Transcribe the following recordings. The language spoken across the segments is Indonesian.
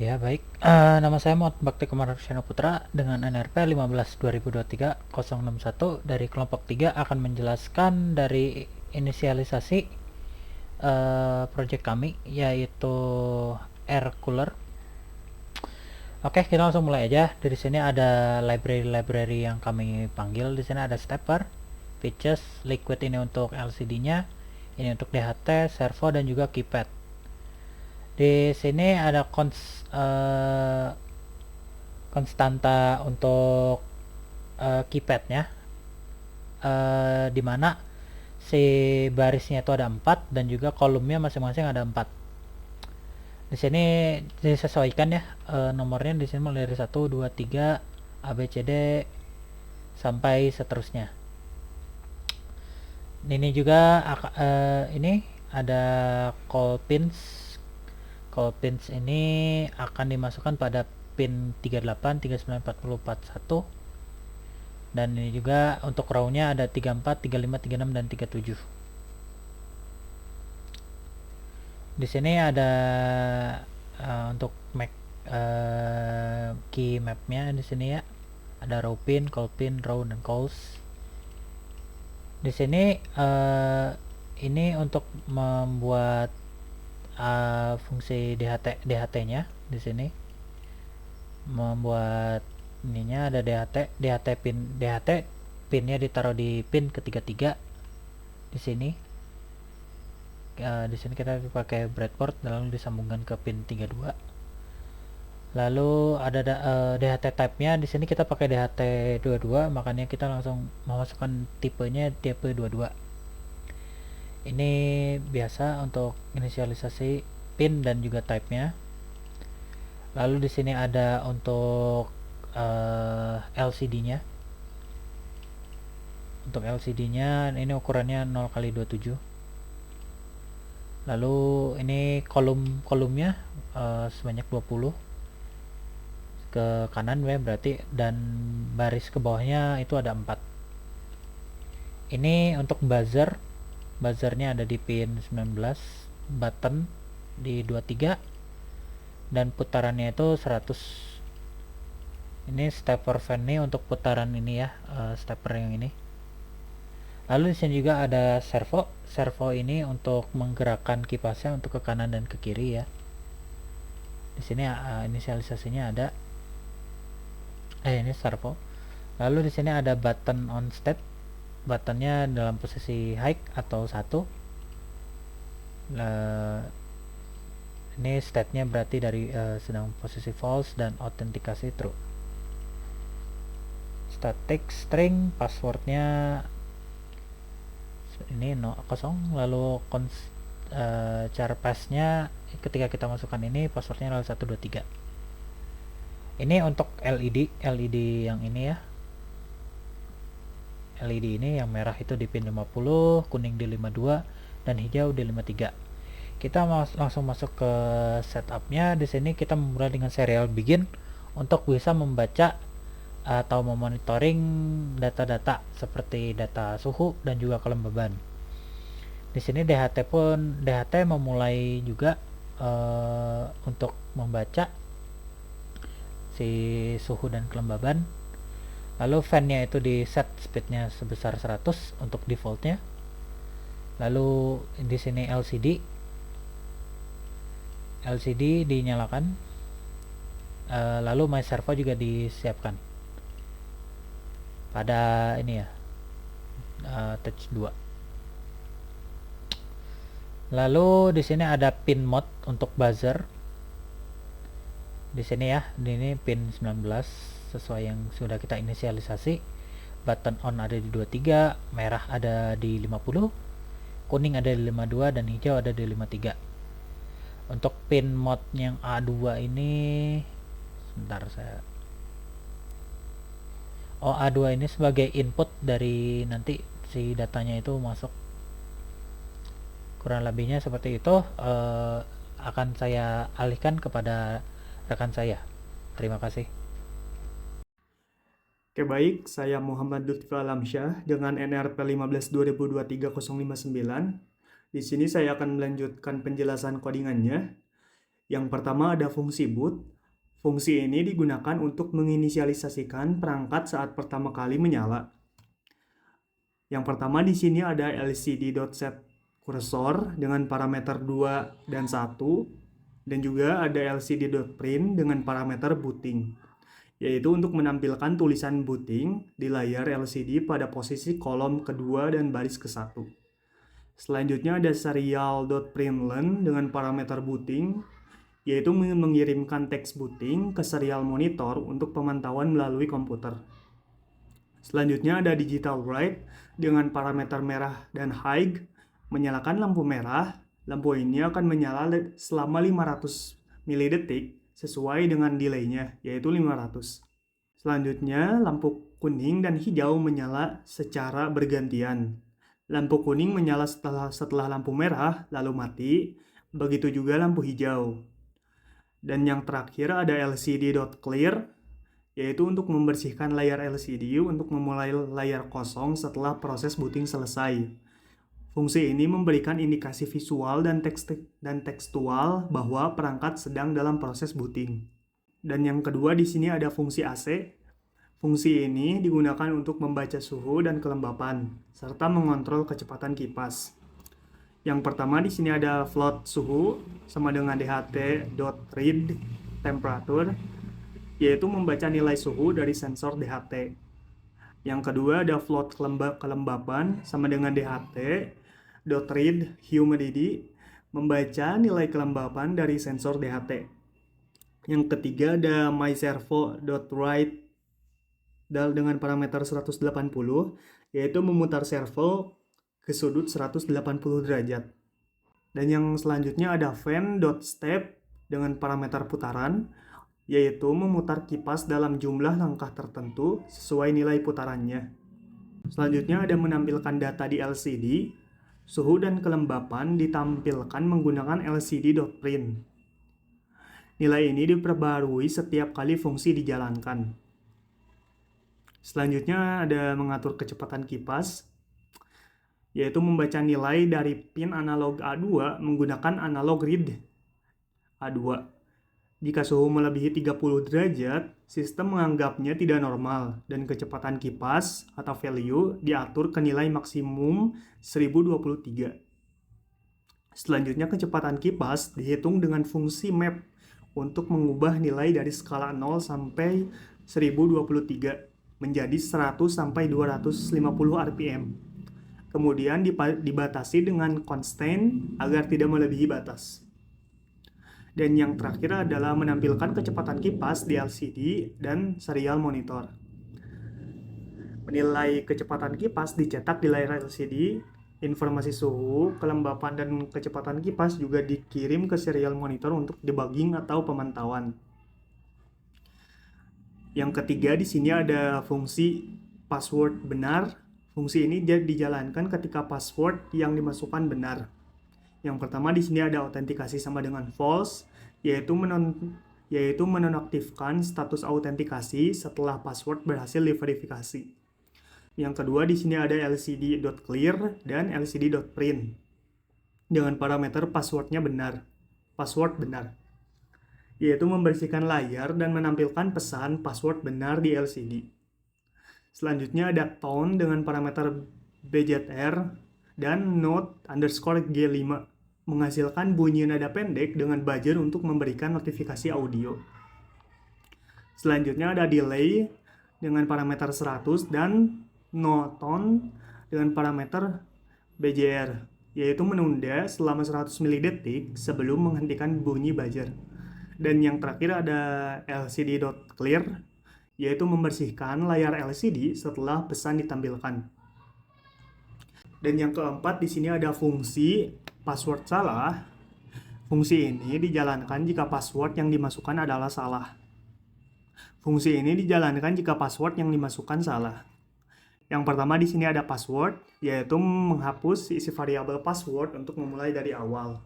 Ya, baik. Nama saya Muhammad Bakti Kumaraksana Putra dengan NRP 15/2023-061 dari kelompok 3 akan menjelaskan dari inisialisasi project kami, yaitu air cooler. Oke, kita langsung mulai aja. Dari sini ada library yang kami panggil. Di sini ada stepper, pitches, liquid ini untuk LCD-nya, ini untuk DHT, servo dan juga keypad. Di sini ada konstanta untuk keypadnya, di mana si barisnya itu ada 4 dan juga kolomnya masing-masing ada 4. Di sini disesuaikan ya, nomornya di sini mulai dari 1 2 3 A B C D sampai seterusnya. Ini juga ini ada call pins. Call pins ini akan dimasukkan pada pin 38, 39, 40, 41. Dan ini juga untuk row-nya ada 34, 35, 36 dan 37. Di sini ada untuk key map-nya di sini ya. Ada row pin, call pin, row dan calls. Di sini ini untuk membuat fungsi DHT-nya di sini. Membuat ininya ada DHT pinnya ditaruh di pin ketiga-tiga di sini. Di sini kita pakai breadboard lalu disambungkan ke pin 32. Lalu ada DHT type-nya di sini kita pakai DHT 22, makanya kita langsung memasukkan tipenya tipe 22. Ini biasa untuk inisialisasi pin dan juga type-nya. Lalu di sini ada untuk LCD-nya. Untuk LCD-nya ini ukurannya 0x27. Lalu ini kolomnya sebanyak 20 ke kanan ya berarti, dan baris ke bawahnya itu ada 4. Ini untuk buzzernya ada di pin 19, button di 23 dan putarannya itu 100. Ini stepper fan nih untuk putaran ini ya, stepper yang ini. Lalu di sini juga ada servo ini untuk menggerakkan kipasnya untuk ke kanan dan ke kiri ya. Di sini inisialisasinya ada ini servo. Lalu di sini ada button on state, buttonnya dalam posisi high atau 1. Ini state-nya berarti dari sedang posisi false dan autentikasi true. Static string passwordnya ini kosong. Lalu char pass-nya ketika kita masukkan ini passwordnya adalah 123. Ini untuk LED yang ini ya. LED ini yang merah itu di pin 50, kuning di 52 dan hijau di 53. Kita langsung masuk ke setupnya. Di sini kita memulai dengan serial begin untuk bisa membaca atau memonitoring data-data seperti data suhu dan juga kelembaban. Di sini DHT memulai juga untuk membaca si suhu dan kelembaban. Lalu fan-nya itu di set speednya sebesar 100 untuk defaultnya. Lalu di sini LCD dinyalakan. Lalu my servo juga disiapkan pada ini ya, touch 2. Lalu di sini ada pin mode untuk buzzer. Di sini ya, ini pin 19 sesuai yang sudah kita inisialisasi. Button on ada di 23, merah ada di 50, kuning ada di 52 dan hijau ada di 53. Untuk pin mode yang A2 ini sebentar A2 ini sebagai input dari nanti si datanya itu masuk. Kurang lebihnya seperti itu. Akan saya alihkan kepada rekan saya. Terima kasih. Oke baik, saya Muhammad Lutfi Alamsyah dengan NRP 15/2023-059. Di sini saya akan melanjutkan penjelasan codingannya. Yang pertama ada fungsi boot. Fungsi ini digunakan untuk menginisialisasikan perangkat saat pertama kali menyala. Yang pertama di sini ada lcd.setCursor dengan parameter 2 dan 1, dan juga ada lcd.print dengan parameter booting, yaitu untuk menampilkan tulisan booting di layar LCD pada posisi kolom kedua dan baris ke-1. Selanjutnya ada serial.println dengan parameter booting, yaitu mengirimkan teks booting ke serial monitor untuk pemantauan melalui komputer. Selanjutnya ada digital write dengan parameter merah dan high, menyalakan lampu merah. Lampu ini akan menyala selama 500 milidetik sesuai dengan delay-nya, yaitu 500. Selanjutnya, lampu kuning dan hijau menyala secara bergantian. Lampu kuning menyala setelah lampu merah, lalu mati. Begitu juga lampu hijau. Dan yang terakhir ada lcd.clear, yaitu untuk membersihkan layar LCD untuk memulai layar kosong setelah proses booting selesai. Fungsi ini memberikan indikasi visual dan tekstual bahwa perangkat sedang dalam proses booting. Dan yang kedua di sini ada fungsi AC. Fungsi ini digunakan untuk membaca suhu dan kelembapan serta mengontrol kecepatan kipas. Yang pertama di sini ada float suhu sama dengan dht.read temperature, yaitu membaca nilai suhu dari sensor DHT. Yang kedua ada float kelembapan sama dengan dht.read humidity, membaca nilai kelembapan dari sensor DHT. Yang ketiga ada myservo.write dengan parameter 180, yaitu memutar servo ke sudut 180 derajat. Dan yang selanjutnya ada fan.step dengan parameter putaran, yaitu memutar kipas dalam jumlah langkah tertentu sesuai nilai putarannya. Selanjutnya ada menampilkan data di LCD. Suhu dan kelembapan ditampilkan menggunakan lcd.print. Nilai ini diperbarui setiap kali fungsi dijalankan. Selanjutnya ada mengatur kecepatan kipas, yaitu membaca nilai dari pin analog A2 menggunakan analog read A2. Jika suhu melebihi 30 derajat, sistem menganggapnya tidak normal dan kecepatan kipas atau value diatur ke nilai maksimum 1023. Selanjutnya kecepatan kipas dihitung dengan fungsi map untuk mengubah nilai dari skala 0 sampai 1023 menjadi 100 sampai 250 rpm. Kemudian dibatasi dengan constant agar tidak melebihi batas. Dan yang terakhir adalah menampilkan kecepatan kipas di LCD dan serial monitor. Nilai kecepatan kipas dicetak di layar LCD, informasi suhu, kelembapan, dan kecepatan kipas juga dikirim ke serial monitor untuk debugging atau pemantauan. Yang ketiga di sini ada fungsi password benar. Fungsi ini dijalankan ketika password yang dimasukkan benar. Yang pertama di sini ada autentikasi sama dengan false, yaitu menonaktifkan status autentikasi setelah password berhasil diverifikasi. Yang kedua di sini ada lcd.clear dan lcd.print dengan parameter password benar, yaitu membersihkan layar dan menampilkan pesan password benar di LCD. Selanjutnya ada tone dengan parameter BZR dan note_G5 menghasilkan bunyi nada pendek dengan buzzer untuk memberikan notifikasi audio. Selanjutnya ada delay dengan parameter 100 dan no tone dengan parameter BJR, yaitu menunda selama 100 milidetik sebelum menghentikan bunyi buzzer. Dan yang terakhir ada lcd.clear, yaitu membersihkan layar LCD setelah pesan ditampilkan. Dan yang keempat di sini ada fungsi password salah. Fungsi ini dijalankan jika password yang dimasukkan adalah salah. Fungsi ini dijalankan jika password yang dimasukkan salah. Yang pertama di sini ada password, yaitu menghapus isi variabel password untuk memulai dari awal.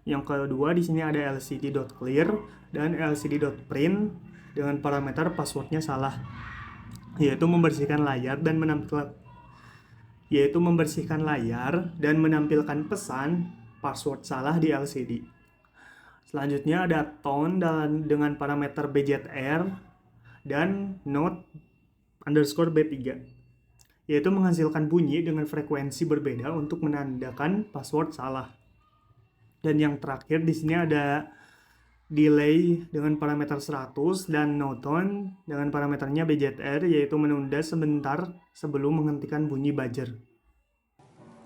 Yang kedua di sini ada lcd.clear dan lcd.print dengan parameter passwordnya salah, yaitu membersihkan layar dan menampilkan pesan password salah di LCD. Selanjutnya ada tone dan dengan parameter BZR dan note underscore B3, yaitu menghasilkan bunyi dengan frekuensi berbeda untuk menandakan password salah. Dan yang terakhir di sini ada delay dengan parameter 100 dan no tone dengan parameternya BZR, yaitu menunda sebentar sebelum menghentikan bunyi buzzer.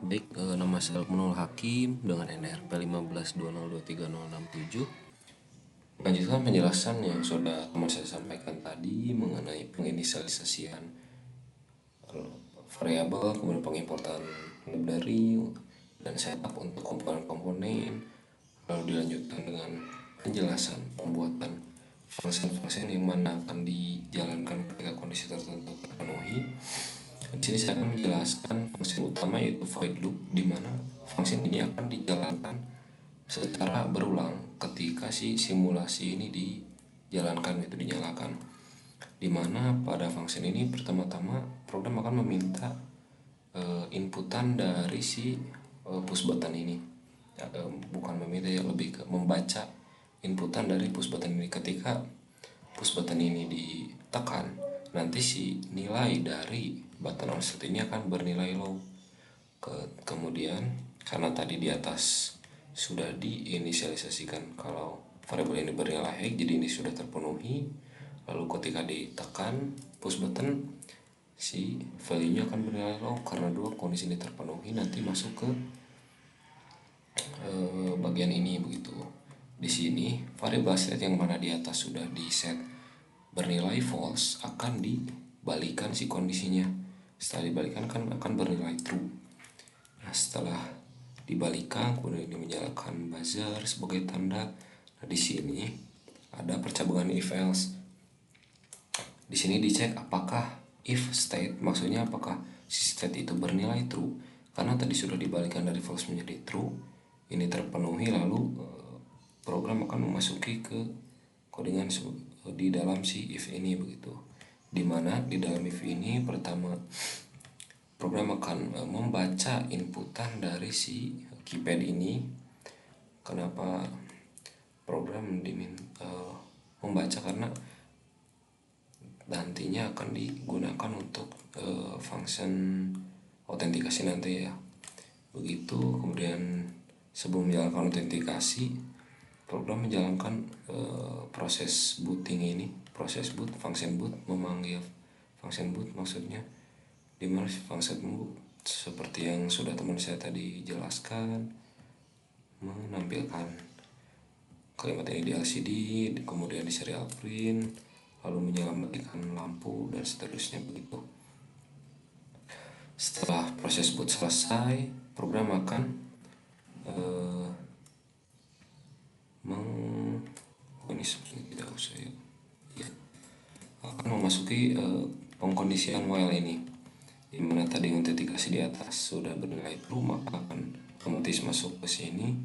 Baik, nama saya Lukmanul Hakim dengan NRP 1520230067. Melanjutkan penjelasan yang sudah teman saya sampaikan tadi mengenai penginisialisasian variabel, kemudian pengimportan library dan setup untuk komponen-komponen, lalu dilanjutkan dengan penjelasan pembuatan function yang mana akan dijalankan ketika kondisi tertentu terpenuhi. Di sini saya akan menjelaskan fungsi utama yaitu void loop, di mana fungsi ini akan dijalankan secara berulang ketika si simulasi ini dijalankan, itu dinyalakan. Di mana pada fungsi ini pertama-tama program akan meminta inputan dari si push button ini. Bukan meminta, ya lebih ke membaca inputan dari push button ini. Ketika push button ini ditekan, nanti si nilai dari button offset ini akan bernilai low. Kemudian karena tadi di atas sudah diinisialisasikan kalau variabel ini bernilai high, jadi ini sudah terpenuhi. Lalu ketika ditekan push button, si value-nya akan bernilai low karena dua kondisi ini terpenuhi. Nanti masuk ke bagian ini begitu. Di sini variabel state yang mana di atas sudah di set bernilai false akan dibalikan si kondisinya. Setelah dibalikan kan akan bernilai true. Nah, setelah dibalikan kemudian ini menyalakan buzzer sebagai tanda. Nah, di sini ada percabangan if else. Di sini dicek apakah if state, maksudnya apakah si state itu bernilai true. Karena tadi sudah dibalikan dari false menjadi true, ini terpenuhi, lalu program akan memasuki ke codingan di dalam si if ini begitu. Dimana di dalam if ini pertama program akan membaca inputan dari si keypad ini. Kenapa program membaca? Karena nantinya akan digunakan untuk function autentikasi nanti ya begitu. Kemudian sebelum menjalankan autentikasi, program menjalankan proses booting ini, proses boot, function boot, memanggil function boot maksudnya, dimana function boot seperti yang sudah teman saya tadi jelaskan, menampilkan kalimat ini di LCD, kemudian di serial print, lalu menyalakan lampu dan seterusnya begitu. Setelah proses boot selesai, program akan ini sebenarnya tidak usah ya, akan memasuki pengkondisian while ini, dimana tadi autentikasi di atas sudah bernilai true, maka akan otomatis masuk ke sini.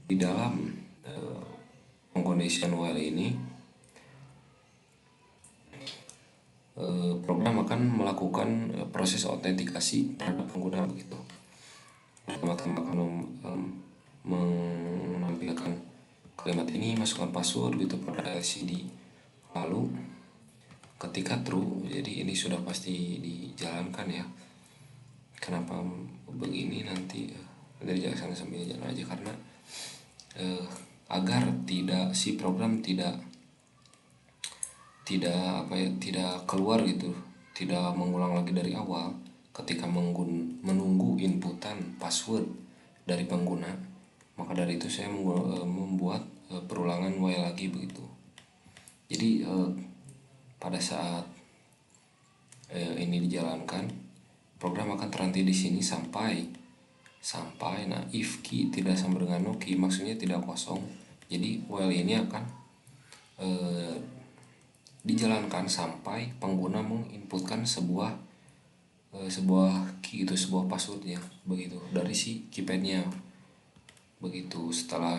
Di dalam pengkondisian while ini, program akan melakukan proses autentikasi terhadap pengguna begitu. Pertama-tama akan menampilkan kalimat ini, masukkan password gitu pada LCD. Lalu ketika true, jadi ini sudah pasti dijalankan ya. Kenapa begini nanti dari jalan sambil jalan aja, karena agar tidak si program tidak keluar gitu, tidak mengulang lagi dari awal ketika menunggu inputan password dari pengguna. Maka dari itu saya membuat perulangan while lagi begitu. Jadi pada saat ini dijalankan, program akan terhenti di sini sampai nah if key tidak sama dengan no key, maksudnya tidak kosong. Jadi while ini akan dijalankan sampai pengguna menginputkan sebuah key itu, sebuah passwordnya begitu dari si keypadnya begitu. Setelah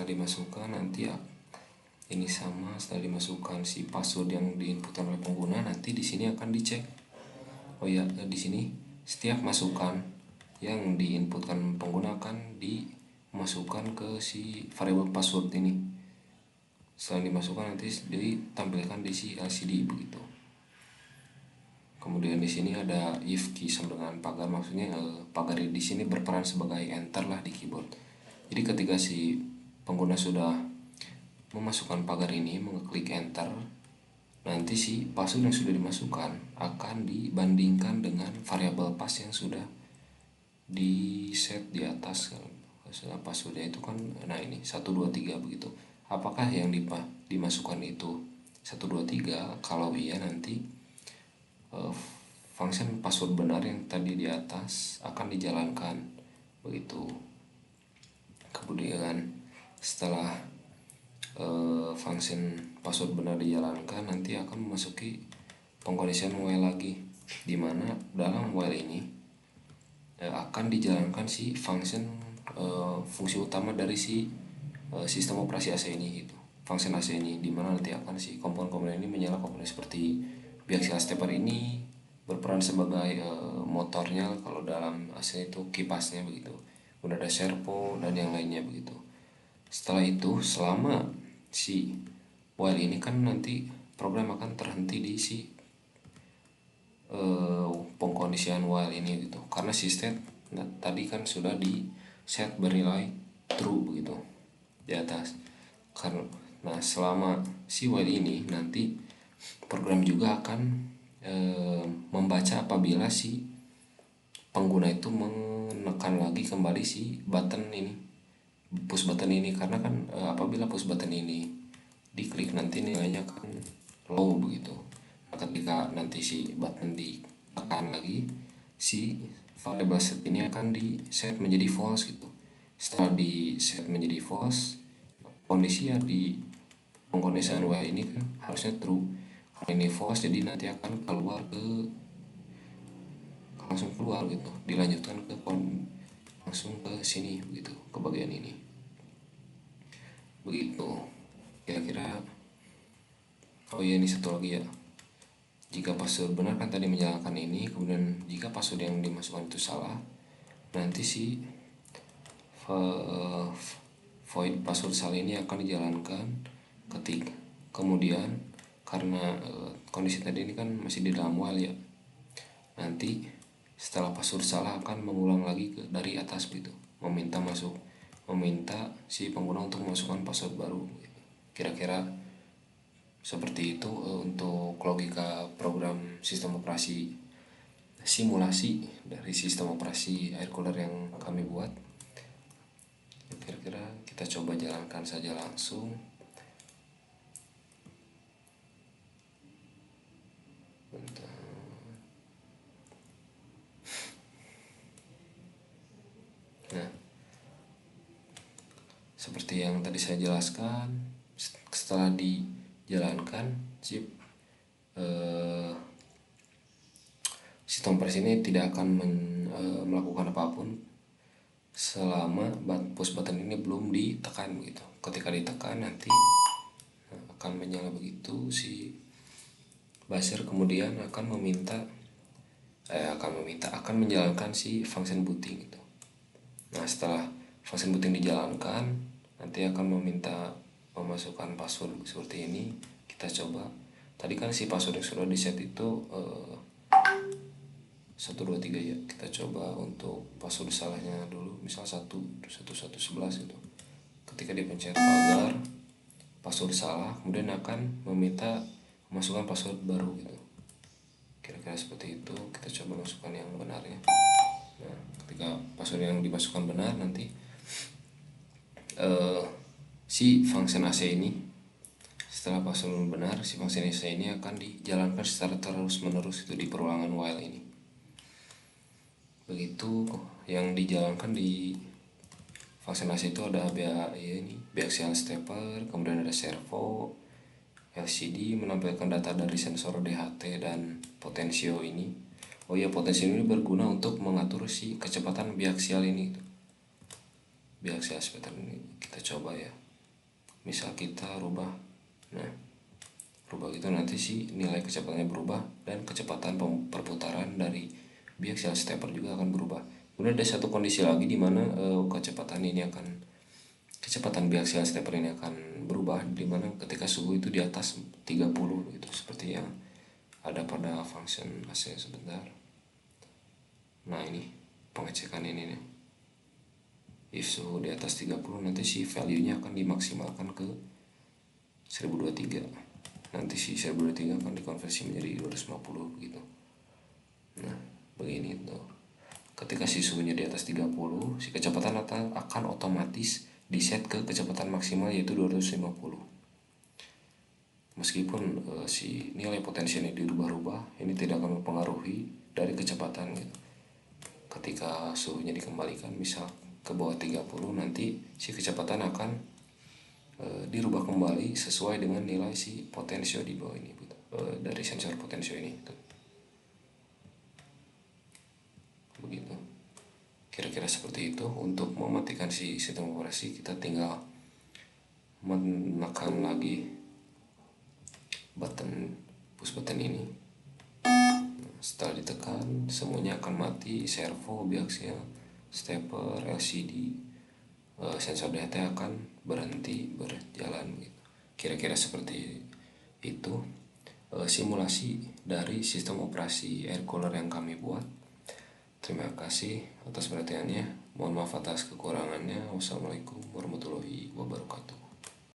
dimasukkan nanti ya ini sama, setelah dimasukkan si password yang diinputkan oleh pengguna, nanti di sini akan dicek. Oh ya, di sini setiap masukan yang diinputkan pengguna akan masukkan ke si variable password ini. Setelah dimasukkan nanti ditampilkan di si LCD begitu. Kemudian di sini ada if key sama dengan pagar, maksudnya pagar di sini berperan sebagai enter lah di keyboard. Jadi ketika si pengguna sudah memasukkan pagar ini, mengeklik enter, nanti si password yang sudah dimasukkan akan dibandingkan dengan variabel pass yang sudah di set di atas. Passwordnya itu kan ini 123 begitu. Apakah yang dimasukkan itu 123? Kalau iya, nanti function password benar yang tadi di atas akan dijalankan begitu. Kemudian setelah function password benar dijalankan, nanti akan memasuki pengkondisian while lagi, dimana dalam while ini akan dijalankan si function fungsi utama dari si sistem operasi AC ini gitu. Function AC ini dimana nanti akan si komponen-komponen ini menyala komponen seperti biaxial stepper ini berperan sebagai motornya kalau dalam AC itu kipasnya begitu. Kemudian ada servo dan yang lainnya begitu. Setelah itu selama si while ini kan nanti program akan terhenti di si pengkondisian while ini gitu, karena si state tadi kan sudah di set bernilai true begitu di atas. Karena selama si while ini nanti program juga akan membaca apabila si pengguna itu menekan lagi kembali si button ini, push button ini, karena kan apabila push button ini diklik nanti nilainya kan low begitu. Nah, ketika nanti si button ditekan lagi, si variable set ini akan di set menjadi false gitu. Setelah di set menjadi false, kondisi yang di pengkondisian while ini kan harusnya true. Kalau ini false, jadi nanti akan langsung keluar gitu, dilanjutkan langsung ke sini begitu, ke bagian ini begitu kira-kira. Oh iya, ini satu lagi ya, jika password benar kan tadi menjalankan ini, kemudian jika password yang dimasukkan itu salah, nanti si void password salah ini akan dijalankan kemudian karena kondisi tadi ini kan masih di dalam while ya, nanti setelah password salah akan mengulang lagi dari atas gitu, meminta si pengguna untuk memasukkan password baru. Kira-kira seperti itu untuk logika program sistem operasi simulasi dari sistem operasi air cooler yang kami buat. Kira-kira kita coba jalankan saja langsung. Bentar. Nah, seperti yang tadi saya jelaskan, setelah dijalankan sistem operasi ini tidak akan melakukan apapun selama push button ini belum ditekan begitu. Ketika ditekan nanti akan menyala begitu si buzzer, kemudian akan menjalankan si function booting gitu. Nah, setelah function booting dijalankan, nanti akan meminta memasukkan password seperti ini. Kita coba. Tadi kan si password yang sudah di set itu 123 ya. Kita coba untuk password salahnya dulu, misal 1111 gitu. Ketika dipencet pagar password salah, kemudian akan meminta memasukkan password baru gitu. Kira-kira seperti itu. Kita coba masukkan yang benarnya. Nah, ketika password yang dimasukkan benar, nanti si function AC ini, setelah password benar, si function AC ini akan dijalankan secara terus-menerus itu di perulangan while ini. Begitu yang dijalankan di function AC itu ada biaxial stepper, kemudian ada servo, LCD menampilkan data dari sensor DHT dan potensio ini. Oh iya, potensio ini berguna untuk mengatur si kecepatan biaxial ini gitu. Biaxial stepper ini kita coba ya. Misal kita rubah gitu, nanti si nilai kecepatannya berubah dan kecepatan perputaran dari biaxial stepper juga akan berubah. Kemudian ada satu kondisi lagi di mana kecepatan biaxial stepper ini akan berubah, di mana ketika suhu itu di atas 30 gitu, seperti yang ada pada function AC. Sebentar. Nah, ini pengecekan ini nih. If suhu di atas 30, nanti si value-nya akan dimaksimalkan ke 1023. Nanti si 1023 akan dikonversi menjadi 250 begitu. Nah, begini tuh. Ketika si suhunya di atas 30, si kecepatan akan otomatis diset ke kecepatan maksimal, yaitu 250. Meskipun si nilai potensi ini dirubah-rubah, ini tidak akan mempengaruhi dari kecepatan gitu. Ketika suhunya dikembalikan misal ke bawah 30, nanti si kecepatan akan dirubah kembali sesuai dengan nilai si potensio di bawah ini gitu. Dari sensor potensio ini gitu. Begitu. Kira-kira seperti itu. Untuk mematikan si sistem operasi, kita tinggal menekan lagi push button ini. Setelah ditekan, semuanya akan mati. Servo, biaxial, stepper, LCD, sensor data akan berhenti berjalan gitu. Kira-kira seperti itu simulasi dari sistem operasi air cooler yang kami buat. Terima kasih atas perhatiannya. Mohon maaf atas kekurangannya. Wassalamualaikum warahmatullahi wabarakatuh.